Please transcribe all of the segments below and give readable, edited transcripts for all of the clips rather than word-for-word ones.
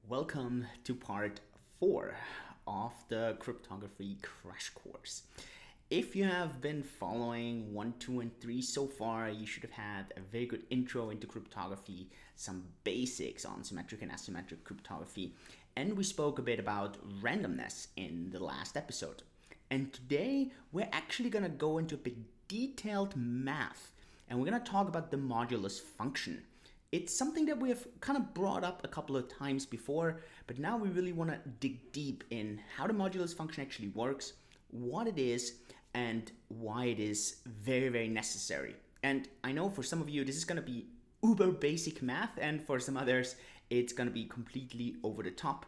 Welcome to part 4 of the cryptography crash course. If you have been following 1, 2, and 3 so far, you should have had a very good intro into cryptography, some basics on symmetric and asymmetric cryptography, and we spoke a bit about randomness in the last episode. And today, we're actually going to go into a bit detailed math, and we're going to talk about the modulus function. It's something that we have kind of brought up a couple of times before, but now we really want to dig deep in how the modulus function actually works, what it is, and why it is very, very necessary. And I know for some of you, this is going to be uber basic math, and for some others, it's going to be completely over the top.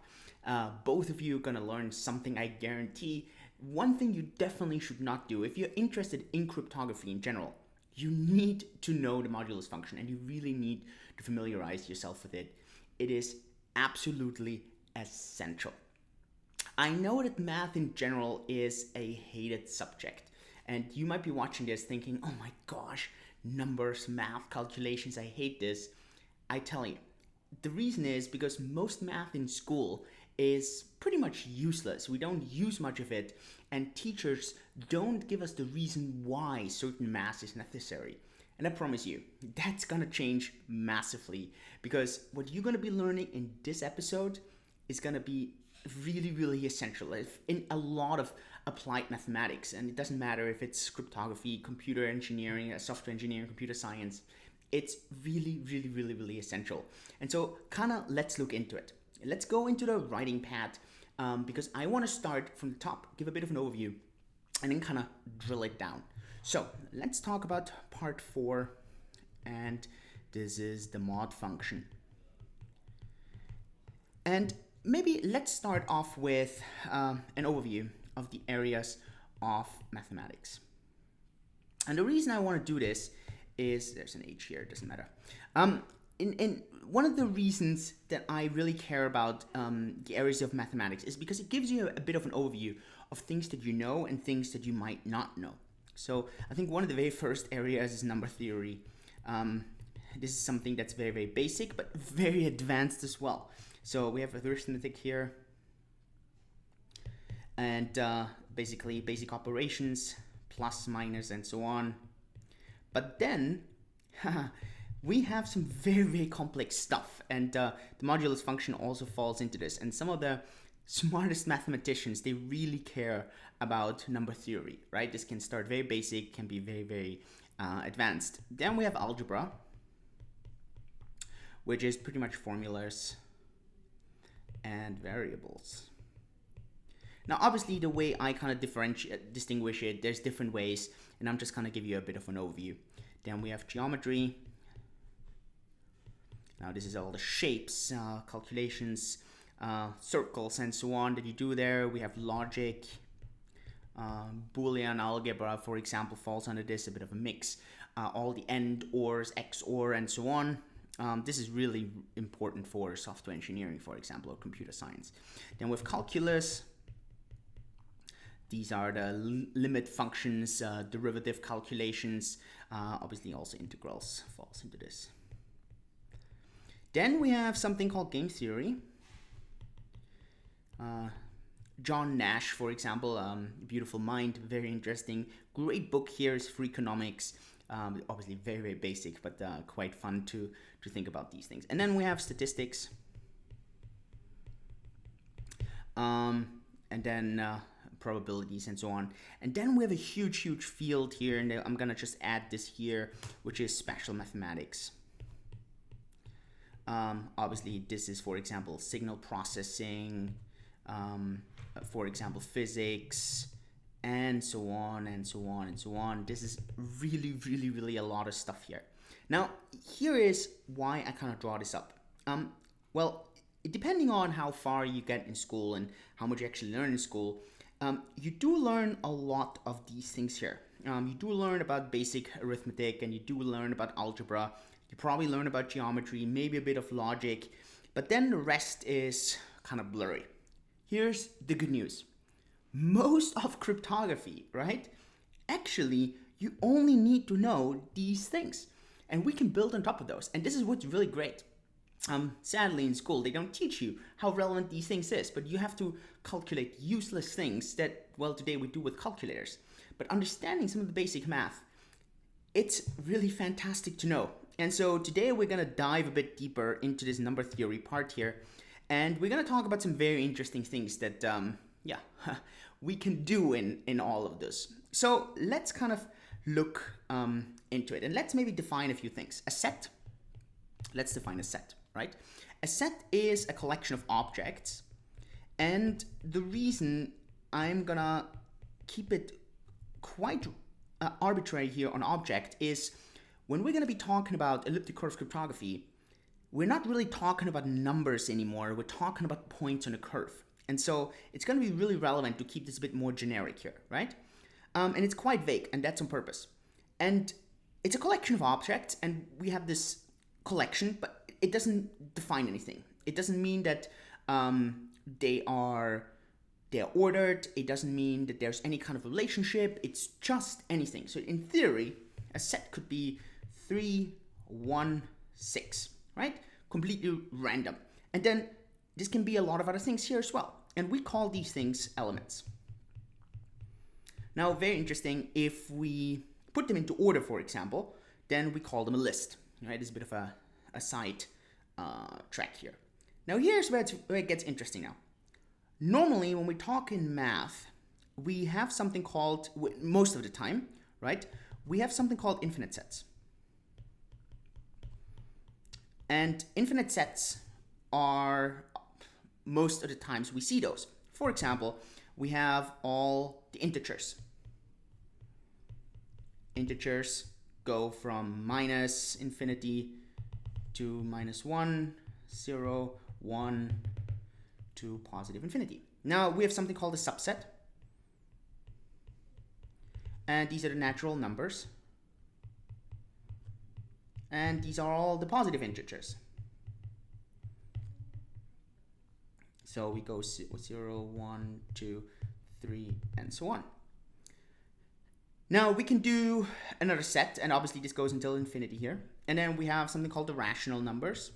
Both of you are going to learn something, I guarantee. One thing you definitely should not do, if you're interested in cryptography in general, you need to know the modulus function, and you really need to familiarize yourself with it. It is absolutely essential. I know that math in general is a hated subject, and you might be watching this thinking, oh my gosh, numbers, math, calculations, I hate this. I tell you, the reason is because most math in school is pretty much useless. We don't use much of it, and teachers don't give us the reason why certain math is necessary. And I promise you, that's gonna change massively, because what you're gonna be learning in this episode is gonna be really, really essential in a lot of applied mathematics. And it doesn't matter if it's cryptography, computer engineering, software engineering, computer science. It's really, really, really, really essential. And so kind of let's look into it. Let's go into the writing pad because I want to start from the top, give a bit of an overview, and then kind of drill it down. So let's talk about part 4, and this is the mod function. And maybe let's start off with an overview of the areas of mathematics. And the reason I want to do this is, there's an H here, it doesn't matter. In one of the reasons that I really care about the areas of mathematics is because it gives you a bit of an overview of things that you know and things that you might not know. So I think one of the very first areas is number theory. This is something that's very, very basic, but very advanced as well. So we have arithmetic here, and basically basic operations, plus, minus, and so on. But then we have some very, very complex stuff, and the modulus function also falls into this. And some of the smartest mathematicians, they really care about number theory, right? This can start very basic, can be very, very advanced. Then we have algebra, which is pretty much formulas and variables. Now, obviously, the way I kind of distinguish it, there's different ways, and I'm just going to give you a bit of an overview. Then we have geometry. Now, this is all the shapes, calculations, circles, and so on that you do there. We have logic. Boolean algebra, for example, falls under this, a bit of a mix. All the AND, ORs, XOR, and so on. This is really important for software engineering, for example, or computer science. Then we have calculus. These are the limit functions, derivative calculations, obviously also integrals falls into this. Then we have something called game theory. John Nash, for example, Beautiful Mind, very interesting. Great book here is Freakonomics. Obviously very, very basic, but quite fun to think about these things. And then we have statistics. And then probabilities and so on. And then we have a huge, huge field here, and I'm gonna just add this here, which is spatial mathematics. Obviously, this is, for example, signal processing, for example, physics, and so on, and so on, and so on. This is really, really, really a lot of stuff here. Now, here is why I kind of draw this up. Well, depending on how far you get in school and how much you actually learn in school, you do learn a lot of these things here. You do learn about basic arithmetic, and you do learn about algebra. You probably learn about geometry, maybe a bit of logic, but then the rest is kind of blurry. Here's the good news. Most of cryptography, right? Actually, you only need to know these things, and we can build on top of those. And this is what's really great. Sadly, in school, they don't teach you how relevant these things is, but you have to calculate useless things that, well, today we do with calculators. But understanding some of the basic math, it's really fantastic to know. And so today we're going to dive a bit deeper into this number theory part here, and we're going to talk about some very interesting things that, we can do in all of this. So let's kind of look into it, and let's maybe define a few things. A set, let's define a set, right? A set is a collection of objects, and the reason I'm gonna keep it quite arbitrary here on object is when we're gonna be talking about elliptic curve cryptography, we're not really talking about numbers anymore, we're talking about points on a curve. And so it's gonna be really relevant to keep this a bit more generic here, right? And it's quite vague, and that's on purpose. And it's a collection of objects, and we have this collection, but it doesn't define anything. It doesn't mean that they are ordered. It doesn't mean that there's any kind of relationship. It's just anything. So in theory, a set could be 3, 1, 6, right? Completely random. And then this can be a lot of other things here as well. And we call these things elements. Now, very interesting, if we put them into order, for example, then we call them a list, right? It's a bit of a side track here. Now, here's where it gets interesting now. Normally, when we talk in math, we have something called, most of the time, right? We have something called infinite sets. And infinite sets are, most of the times we see those. For example, we have all the integers. Integers go from minus infinity to minus 1, 0, 1 to positive infinity. Now we have something called a subset. And these are the natural numbers. And these are all the positive integers. So we go 0, 1, 2, 3, and so on. Now we can do another set, and obviously this goes until infinity here. And then we have something called the rational numbers.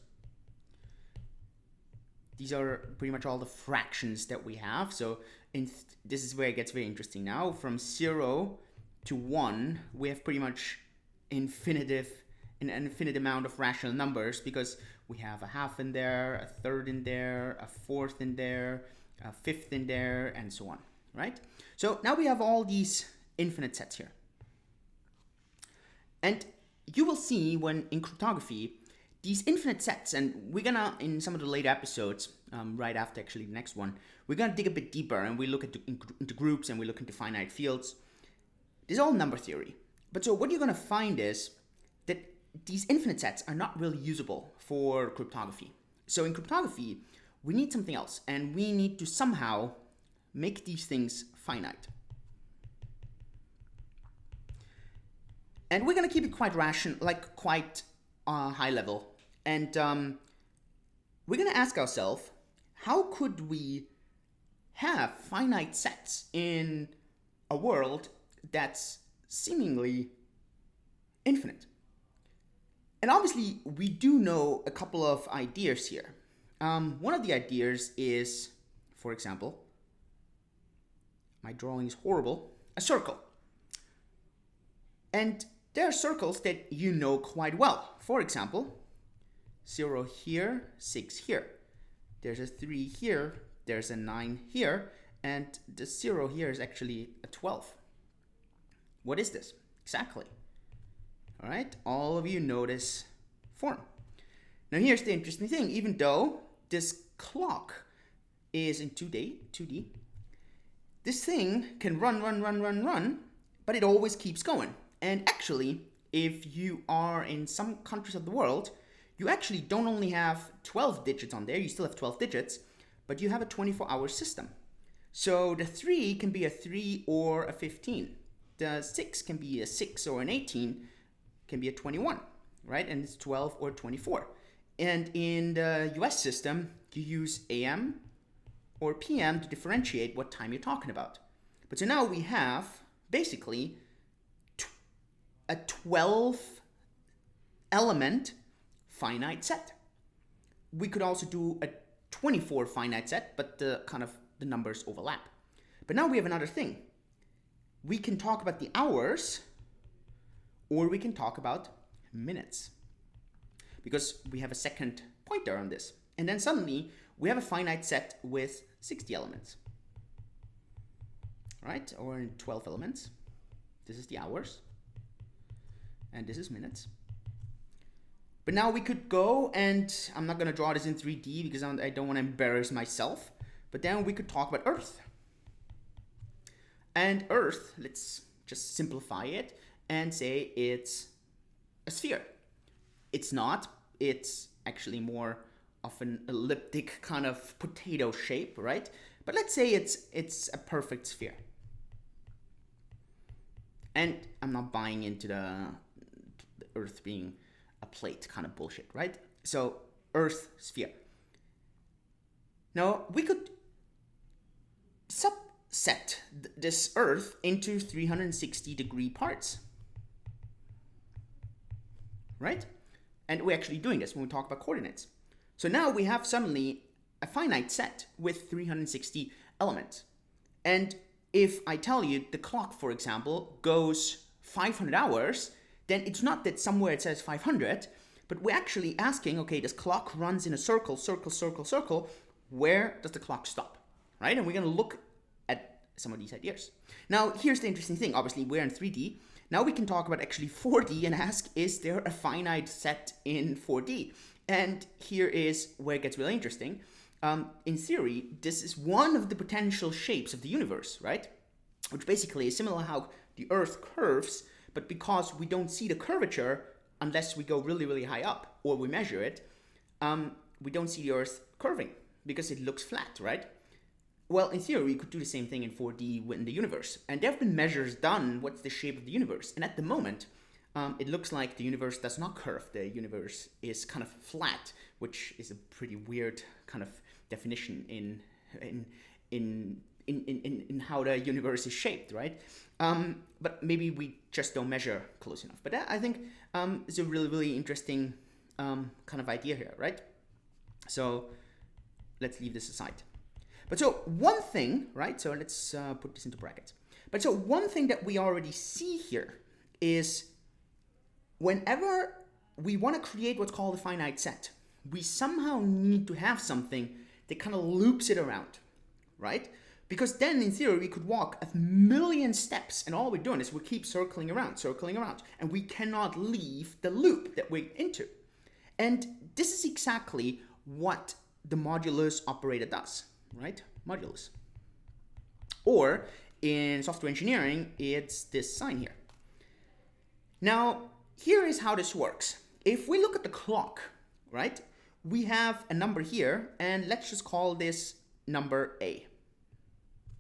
These are pretty much all the fractions that we have. So this is where it gets very interesting now. From 0 to 1, we have pretty much an infinite amount of rational numbers, because we have a half in there, a third in there, a fourth in there, a fifth in there, and so on, right? So now we have all these infinite sets here. And you will see when in cryptography, these infinite sets, and we're gonna, in some of the later episodes, right after actually the next one, we're gonna dig a bit deeper and we look into groups and we look into finite fields. This is all number theory. But so what you're gonna find is that these infinite sets are not really usable for cryptography. So in cryptography, we need something else, and we need to somehow make these things finite. And we're gonna keep it quite rational, like quite high level. And we're gonna ask ourselves, how could we have finite sets in a world that's seemingly infinite? And obviously, we do know a couple of ideas here. One of the ideas is, for example, my drawing is horrible, a circle. And there are circles that you know quite well. For example, 0 here, 6 here. There's a 3 here, there's a 9 here, and the 0 here is actually a 12. What is this? Exactly. All right, all of you know this form. Now here's the interesting thing. Even though this clock is in 2D, this thing can run, but it always keeps going. And actually, if you are in some countries of the world, you actually don't only have 12 digits on there, you still have 12 digits, but you have a 24-hour system. So the 3 can be a 3 or a 15. The 6 can be a 6 or an 18, can be a 21, right? And it's 12 or 24. And in the US system, you use AM or PM to differentiate what time you're talking about. But so now we have basically a 12 element finite set. we could also do a 24 finite set, but the numbers overlap. But now we have another thing. We can talk about the hours, or we can talk about minutes, because we have a second pointer on this. And then suddenly we have a finite set with 60 elements, right? Or 12 elements. This is the hours, and this is minutes. But now we could go, and I'm not going to draw this in 3D because I don't want to embarrass myself, but then we could talk about Earth. And Earth, let's just simplify it and say it's a sphere. It's not. It's actually more of an elliptic kind of potato shape, right? But let's say it's a perfect sphere. And I'm not buying into the Earth being a plate kind of bullshit, right? So Earth sphere. Now we could subset this Earth into 360-degree parts, right? And we're actually doing this when we talk about coordinates. So now we have suddenly a finite set with 360 elements. And if I tell you the clock, for example, goes 500 hours, then it's not that somewhere it says 500, but we're actually asking, okay, this clock runs in a circle, circle, circle, circle. Where does the clock stop, right? And we're going to look at some of these ideas. Now, here's the interesting thing. Obviously, we're in 3D. Now we can talk about actually 4D and ask, is there a finite set in 4D? And here is where it gets really interesting. In theory, this is one of the potential shapes of the universe, right? Which basically is similar how the Earth curves, but because we don't see the curvature unless we go really, really high up or we measure it, we don't see the Earth curving because it looks flat, right? Well, in theory, we could do the same thing in 4D in the universe. And there have been measures done, what's the shape of the universe? And at the moment, it looks like the universe does not curve. The universe is kind of flat, which is a pretty weird kind of definition in how the universe is shaped, right? But maybe we just don't measure close enough. But that, I think, is a really, really interesting kind of idea here, right? So let's leave this aside. But so one thing, right? So let's put this into brackets. But so one thing that we already see here is whenever we want to create what's called a finite set, we somehow need to have something that kind of loops it around, right? Because then in theory, we could walk 1,000,000 steps and all we're doing is we keep circling around, and we cannot leave the loop that we're into. And this is exactly what the modulus operator does, right? Modulus. Or in software engineering, it's this sign here. Now, here is how this works. If we look at the clock, right, we have a number here, and let's just call this number A.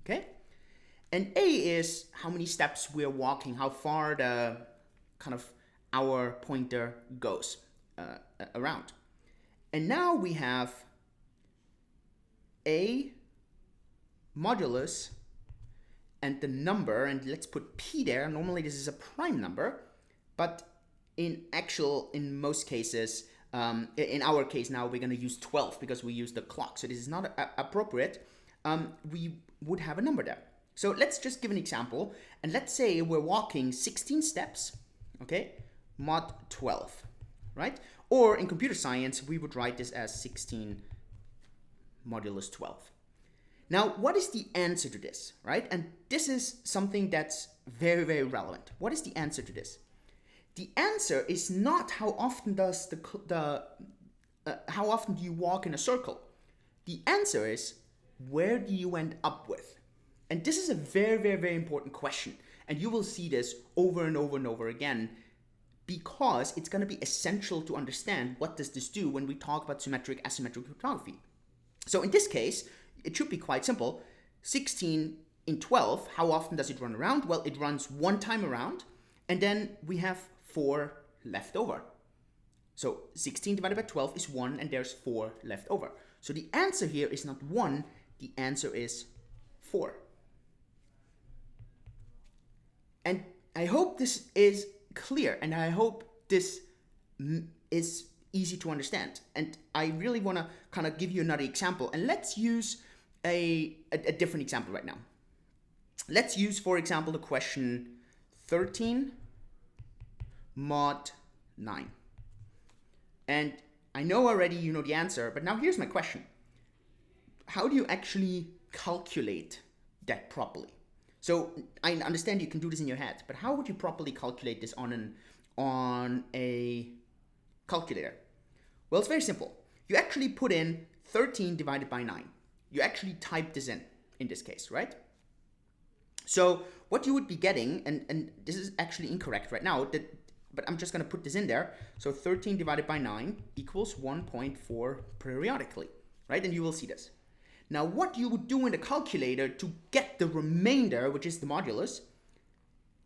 Okay? And A is how many steps we're walking, how far the kind of our pointer goes around. And now we have A modulus and the number, and let's put P there. Normally this is a prime number, but in most cases, in our case now, we're going to use 12 because we use the clock. So this is not appropriate. We would have a number there. So let's just give an example. And let's say we're walking 16 steps, okay, mod 12, right? Or in computer science, we would write this as 16 modulus 12. Now, what is the answer to this, right? And this is something that's very, very relevant. What is the answer to this? The answer is not how often does how often do you walk in a circle. The answer is where do you end up with? And this is a very, very, very important question. And you will see this over and over and over again because it's going to be essential to understand what does this do when we talk about symmetric, asymmetric cryptography. So in this case, it should be quite simple. 16 in 12, how often does it run around? Well, it runs one time around, and then we have 4 left over. So 16 divided by 12 is 1, and there's 4 left over. So the answer here is not 1, the answer is 4. And I hope this is clear, and I hope this is easy to understand. And I really want to kind of give you another example. And let's use a different example right now. Let's use, for example, the question 13 mod 9. And I know already you know the answer, but now here's my question. How do you actually calculate that properly? So I understand you can do this in your head, but how would you properly calculate this on a calculator? Well, it's very simple. You actually put in 13 divided by 9. You actually type this in this case, right? So what you would be getting, and this is actually incorrect right now, but I'm just going to put this in there. So 13 divided by 9 equals 1.4 periodically, right? And you will see this. Now, what you would do in the calculator to get the remainder, which is the modulus,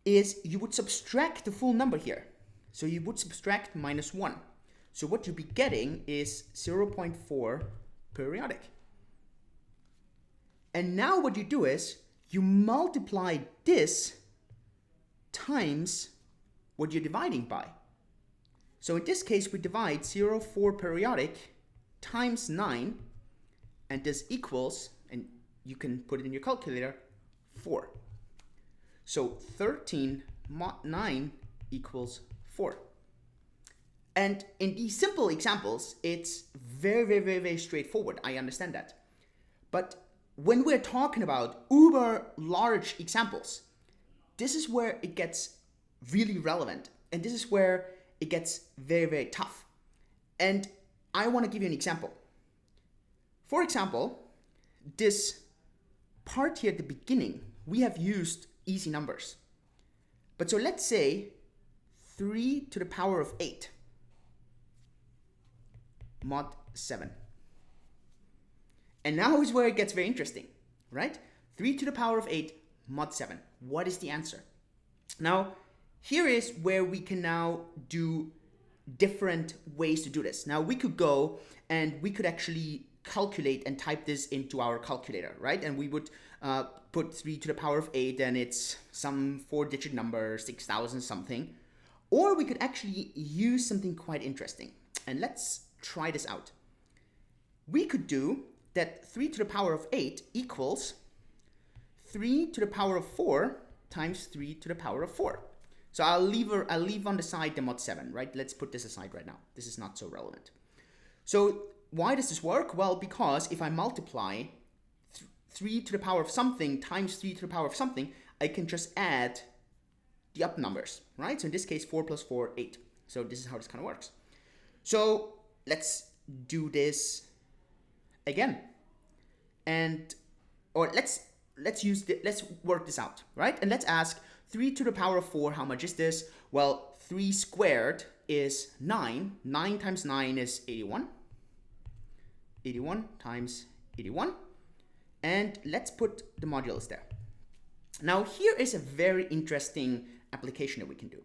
is you would subtract the full number here. So you would subtract minus 1. So what you'd be getting is 0.4 periodic. And now what you do is you multiply this times what you're dividing by. So in this case, we divide 0.4 periodic times 9, and this equals, and you can put it in your calculator, 4. So 13 mod 9 equals 4. And in these simple examples, it's very straightforward. I understand that. But when we're talking about uber large examples, this is where it gets really relevant. And this is where it gets very tough. And I want to give you an example. For example, this part here at the beginning, we have used easy numbers. But so let's say 3 to the power of 8 mod 7. And now is where it gets very interesting, right? 3 to the power of 8 mod 7. What is the answer? Now, here is where we can now do different ways to do this. Now, we could go and we could actually calculate and type this into our calculator, right? And we would put 3 to the power of 8, and it's some 4-digit number, 6,000 something. Or we could actually use something quite interesting. And let's try this out. We could do that 3 to the power of 8 equals 3 to the power of 4 times 3 to the power of 4. So I'll leave on the side the mod 7, right? Let's put this aside right now. This is not so relevant. So why does this work? Well, because if I multiply 3 to the power of something times 3 to the power of something, I can just add the up numbers, right? So in this case, 4 plus 4, 8. So this is how this kind of works. So let's do this again. Or let's work this out, right? And let's ask 3 to the power of 4, how much is this? Well, 3 squared is 9. 9 times 9 is 81. 81 times 81. And let's put the modulus there. Now here is a very interesting application that we can do.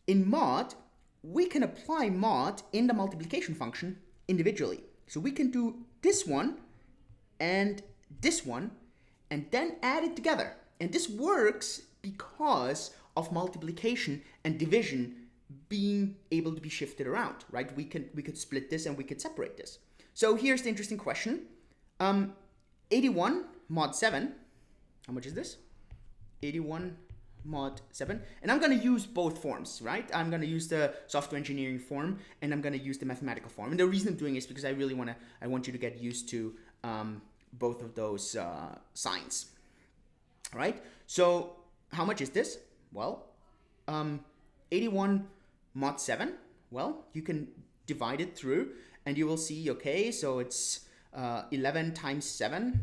In mod, we can apply mod in the multiplication function individually. So we can do this one and then add it together. And this works because of multiplication and division being able to be shifted around, right? We could split this and we could separate this. So here's the interesting question. 81 mod 7, how much is this? 81 mod 7. And I'm going to use both forms, right? I'm going to use the software engineering form and I'm going to use the mathematical form. And the reason I'm doing it is because I want you to get used to both of those signs, right? So how much is this? Well, 81 mod 7. Well, you can divide it through and you will see, okay, so it's 11 times 7.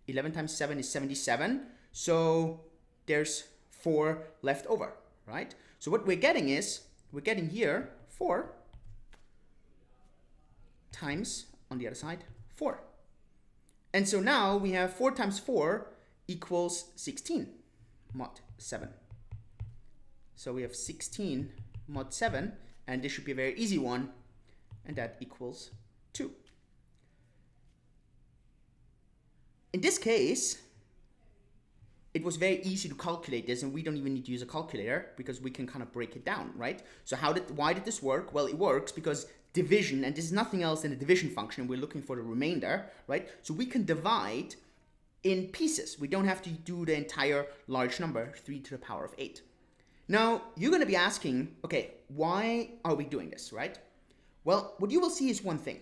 11 times 7 is 77. So there's 4 left over, right? So what we're getting here 4 times, on the other side, 4. And so now we have 4 times 4 equals 16 mod 7. So we have 16 mod 7, and this should be a very easy one, and that equals 2. In this case, it was very easy to calculate this, and we don't even need to use a calculator because we can kind of break it down, right? So why did this work? Well, it works because division, and this is nothing else than a division function. We're looking for the remainder, right? So we can divide in pieces. We don't have to do the entire large number, 3 to the power of 8. Now, you're going to be asking, okay, why are we doing this, right? Well, what you will see is one thing.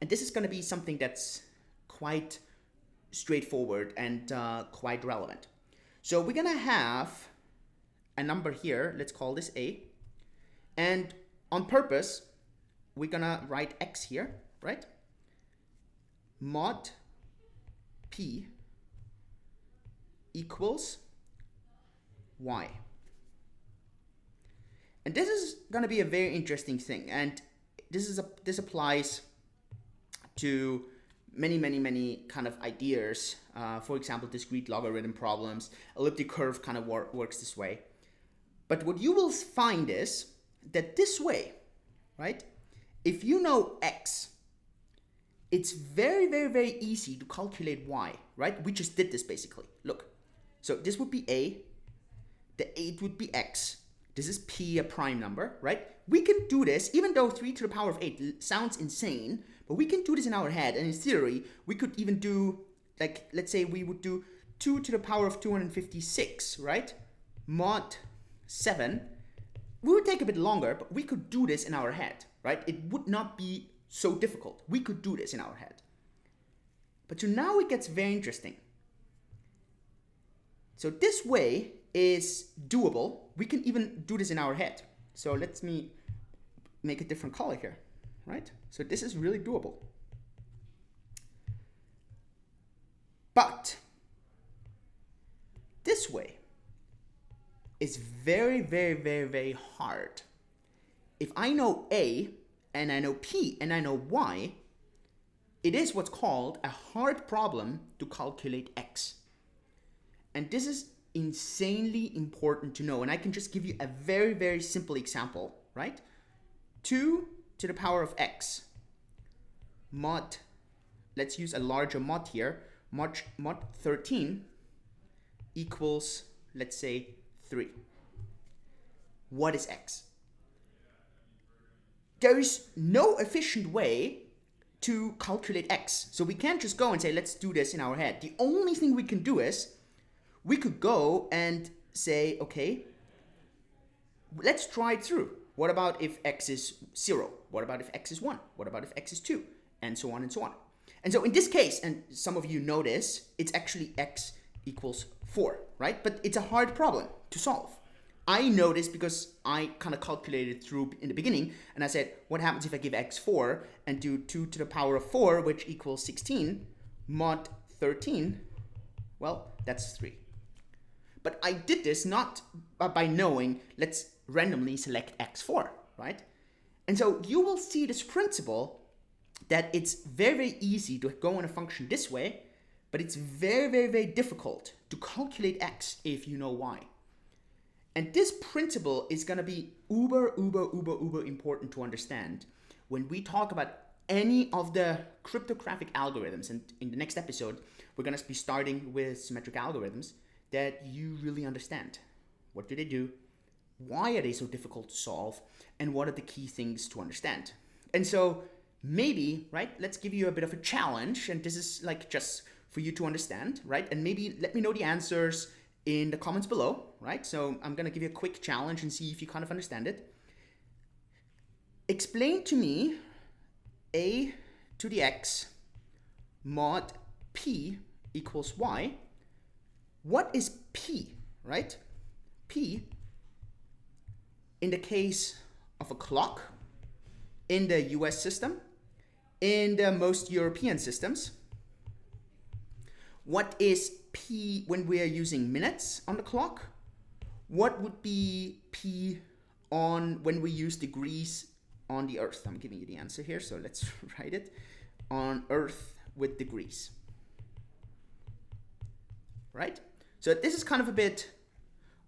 And this is going to be something that's quite straightforward and quite relevant. So we're going to have a number here. Let's call this A. And on purpose, we're going to write X here, right? Mod P equals Y. And this is going to be a very interesting thing. And this applies to many kind of ideas. For example, discrete logarithm problems, elliptic curve kind of works this way. But what you will find is that this way, right? If you know X, it's very easy to calculate Y, right? We just did this basically. Look, so this would be A, the 8 would be X, this is P, a prime number, right? We can do this, even though 3 to the power of 8 sounds insane, but we can do this in our head, and in theory, we could even do, like, let's say we would do 2 to the power of 256, right? Mod 7. We would take a bit longer, but we could do this in our head, right? It would not be so difficult. We could do this in our head. But so now it gets very interesting. So this way is doable. We can even do this in our head. So let me make a different color here, right? So this is really doable. But this way is very hard. If I know A, and I know P, and I know Y, it is what's called a hard problem to calculate X. And this is insanely important to know. And I can just give you a very simple example, right? 2 to the power of X mod, let's use a larger mod here, mod 13 equals, let's say, 3. What is X? There is no efficient way to calculate X. So we can't just go and say, let's do this in our head. The only thing we can do is, we could go and say, okay, let's try it through. What about if X is 0? What about if X is 1? What about if X is 2? And so on and so on. And so in this case, and some of you know this, it's actually X equals 4, right? But it's a hard problem to solve. I know this because I kind of calculated through in the beginning, and I said, what happens if I give X 4 and do 2 to the power of 4, which equals 16, mod 13, well, that's 3. But I did this not by knowing, let's randomly select X4, right? And so you will see this principle that it's very easy to go on a function this way, but it's very difficult to calculate X if you know Y. And this principle is going to be uber important to understand when we talk about any of the cryptographic algorithms. And in the next episode, we're going to be starting with symmetric algorithms that you really understand. What do they do? Why are they so difficult to solve? And what are the key things to understand? And so maybe, right, let's give you a bit of a challenge. And this is like just for you to understand, right? And maybe let me know the answers in the comments below, right? So I'm going to give you a quick challenge and see if you kind of understand it. Explain to me a to the x mod p equals y. What is p, right? P, in the case of a clock, in the US system, in the most European systems. What is P when we are using minutes on the clock? What would be P on when we use degrees on the Earth? I'm giving you the answer here, so let's write it. On Earth with degrees. Right? So this is kind of a bit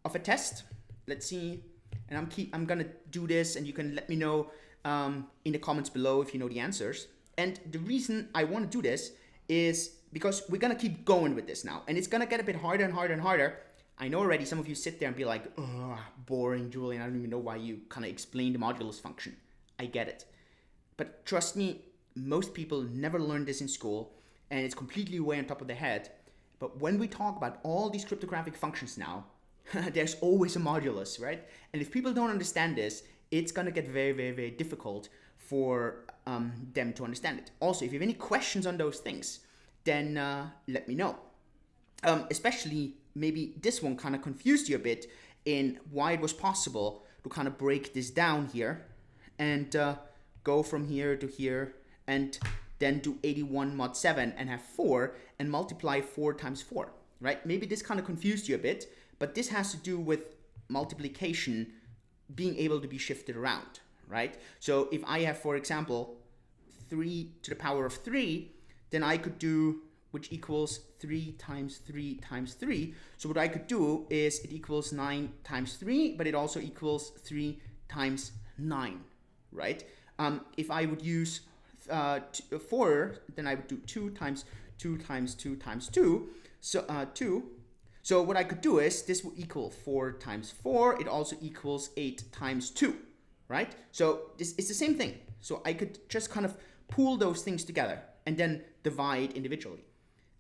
of a test. Let's see. And I'm gonna do this, and you can let me know in the comments below if you know the answers. And the reason I want to do this is because we're gonna keep going with this now, and it's gonna get a bit harder and harder and harder. I know already some of you sit there and be like, ugh, boring, Julian, I don't even know why you kind of explained the modulus function. I get it. But trust me, most people never learned this in school, and it's completely way on top of their head. But when we talk about all these cryptographic functions now, there's always a modulus, right? And if people don't understand this, it's gonna get very, very, very difficult for them to understand it. Also, if you have any questions on those things, then let me know. Especially maybe this one kind of confused you a bit in why it was possible to kind of break this down here and go from here to here and then do 81 mod 7 and have 4 and multiply 4 times 4, right? Maybe this kind of confused you a bit, but this has to do with multiplication being able to be shifted around, right? So if I have, for example, 3 to the power of 3, then I could do, which equals 3 times 3 times 3. So what I could do is it equals 9 times 3, but it also equals 3 times 9, right? If I would use 4, then I would do 2 times 2 times 2 times 2. So 2. So what I could do is this will equal 4 times 4. It also equals 8 times 2, right? So this is the same thing. So I could just kind of pool those things together and then divide individually.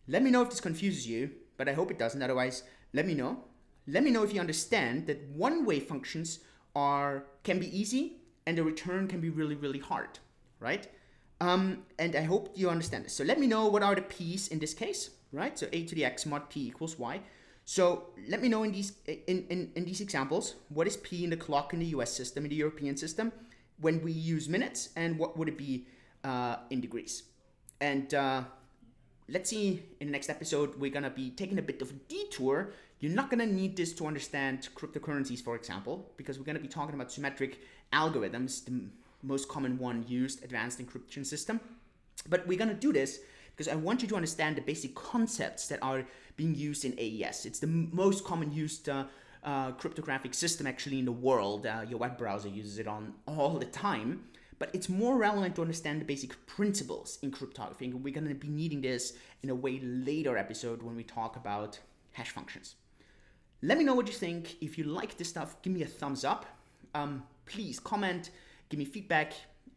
Let me know if this confuses you, but I hope it doesn't. Otherwise, let me know. Let me know if you understand that one-way functions can be easy and the return can be really, really hard, right? And I hope you understand this. So let me know what are the p's in this case, right? So a to the x mod p equals y. So let me know in these examples, what is p in the clock in the US system, in the European system, when we use minutes, and what would it be in degrees? And let's see, in the next episode, we're going to be taking a bit of a detour. You're not going to need this to understand cryptocurrencies, for example, because we're going to be talking about symmetric algorithms, the most common one used, advanced encryption system. But we're going to do this because I want you to understand the basic concepts that are being used in AES. It's the most common used cryptographic system actually in the world. Your web browser uses it on all the time. But it's more relevant to understand the basic principles in cryptography. And we're going to be needing this in a way later episode when we talk about hash functions. Let me know what you think. If you like this stuff, give me a thumbs up. Please comment, give me feedback.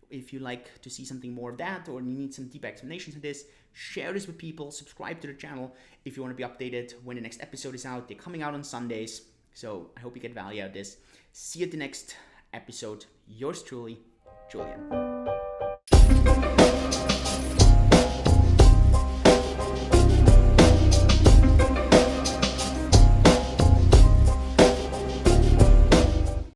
If you like to see something more of that or you need some deep explanations of this, share this with people, subscribe to the channel if you want to be updated when the next episode is out. They're coming out on Sundays. So I hope you get value out of this. See you at the next episode. Yours truly, Julian.